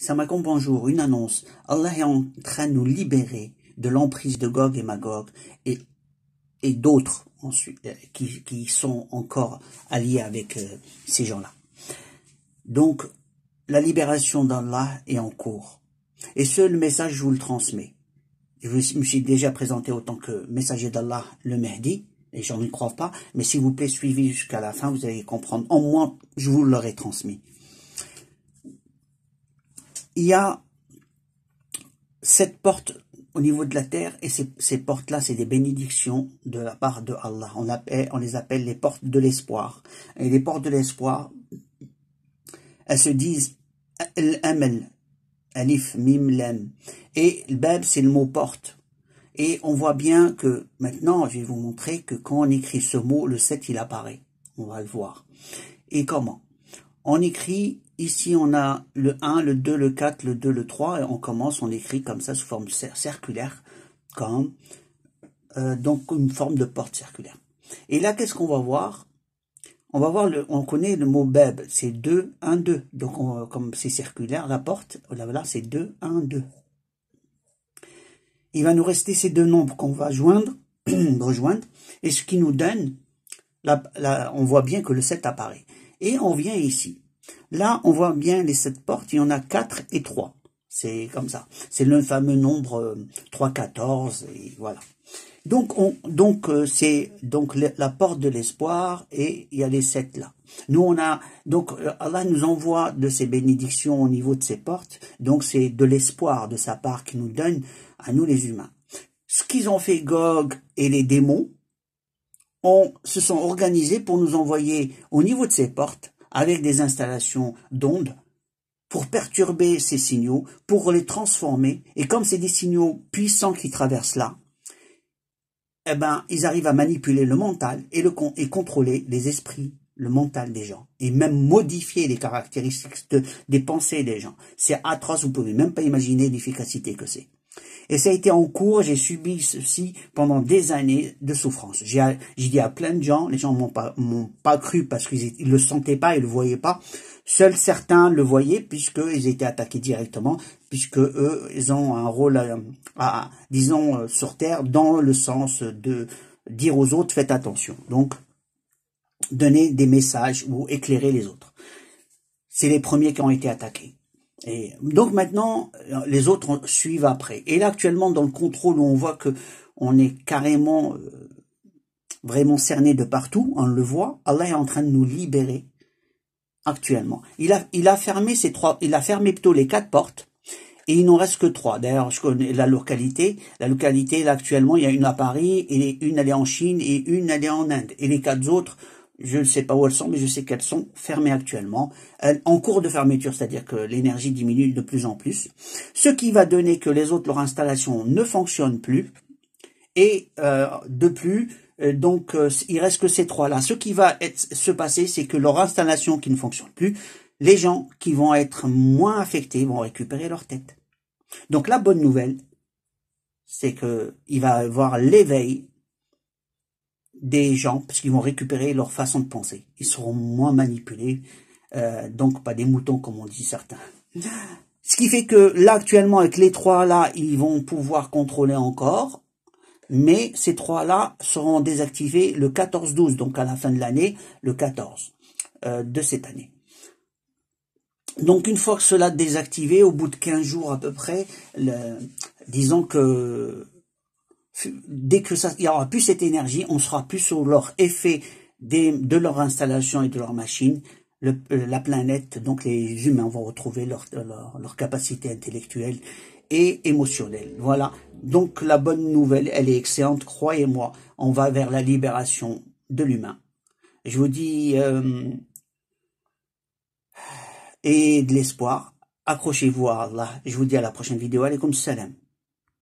Salam bonjour, une annonce. Allah est en train de nous libérer de l'emprise de Gog et Magog et d'autres ensuite qui sont encore alliés avec ces gens-là. Donc, la libération d'Allah est en cours. Et le message, je vous le transmets. Je me suis déjà présenté autant que messager d'Allah, le Mahdi. Les gens n'y croient pas, mais s'il vous plaît, suivez jusqu'à la fin, vous allez comprendre. Au moins, je vous l'aurai transmis. Il y a 7 portes au niveau de la terre, et ces portes-là, c'est des bénédictions de la part de Allah. On les appelle les portes de l'espoir. Et les portes de l'espoir, elles se disent Al-Amal, Alif, Mim, Lam. Et le Bab, c'est le mot porte. Et on voit bien que, maintenant, je vais vous montrer que quand on écrit ce mot, le 7, il apparaît. On va le voir. Et comment? On écrit, ici on a le 1, le 2, le 4, le 2, le 3, et on écrit comme ça sous forme circulaire, comme donc une forme de porte circulaire. Et là, qu'est-ce qu'on va voir? On va voir, on connaît le mot Bab, c'est 2, 1, 2. Donc comme c'est circulaire, la porte, là c'est 2, 1, 2. Il va nous rester ces deux nombres qu'on va rejoindre, et ce qui nous donne, on voit bien que le 7 apparaît. Et on vient ici. Là, on voit bien les 7 portes, il y en a 4 et 3. C'est comme ça. C'est le fameux nombre 3, 14, et voilà. Donc c'est la porte de l'espoir, et il y a les 7 là. Nous Allah nous envoie de ses bénédictions au niveau de ces portes, donc c'est de l'espoir de sa part qui nous donne à nous les humains. Ce qu'ils ont fait Gog et les démons, se sont organisés pour nous envoyer au niveau de ces portes avec des installations d'ondes pour perturber ces signaux, pour les transformer, et comme c'est des signaux puissants qui traversent là, eh ben, ils arrivent à manipuler le mental et contrôler les esprits, le mental des gens, et même modifier les caractéristiques des pensées des gens. C'est atroce, vous pouvez même pas imaginer l'efficacité que c'est. Et ça a été en cours, j'ai subi ceci pendant des années de souffrance. J'ai dit à plein de gens, les gens m'ont pas cru parce qu'ils le sentaient pas, ils le voyaient pas. Seuls certains le voyaient puisqu'ils étaient attaqués directement, puisque eux, ils ont un rôle, disons, sur terre, dans le sens de dire aux autres, faites attention. Donc, donner des messages ou éclairer les autres. C'est les premiers qui ont été attaqués. Et donc maintenant, les autres suivent après. Et là, actuellement, dans le contrôle, où on voit que on est carrément, vraiment cerné de partout, on le voit, Allah est en train de nous libérer actuellement. Il a fermé plutôt les 4 portes, et il n'en reste que 3. D'ailleurs, je connais la localité. La localité, là, actuellement, il y a une à Paris, et une elle est en Chine, et une elle est en Inde. Et les 4 autres, je ne sais pas où elles sont, mais je sais qu'elles sont fermées actuellement, en cours de fermeture, c'est-à-dire que l'énergie diminue de plus en plus, ce qui va donner que les autres, leur installation ne fonctionne plus, et de plus, il reste que ces 3-là. Ce qui va se passer, c'est que leur installation qui ne fonctionne plus, les gens qui vont être moins affectés vont récupérer leur tête. Donc la bonne nouvelle, c'est que il va y avoir l'éveil des gens, parce qu'ils vont récupérer leur façon de penser. Ils seront moins manipulés, donc pas des moutons comme on dit certains. Ce qui fait que là, actuellement, avec les 3 là, ils vont pouvoir contrôler encore, mais ces 3 là seront désactivés le 14-12, donc à la fin de l'année, le 14 de cette année. Donc une fois que cela est désactivé, au bout de 15 jours à peu près, disons que dès que il y aura plus cette énergie, on sera plus sur leur effet de leur installation et de leur machine. La planète, donc les humains vont retrouver leur capacité intellectuelle et émotionnelle. Voilà. Donc la bonne nouvelle, elle est excellente, croyez-moi, on va vers la libération de l'humain. Je vous dis, et de l'espoir, accrochez-vous à Allah. Je vous dis à la prochaine vidéo. Alaykoum salam.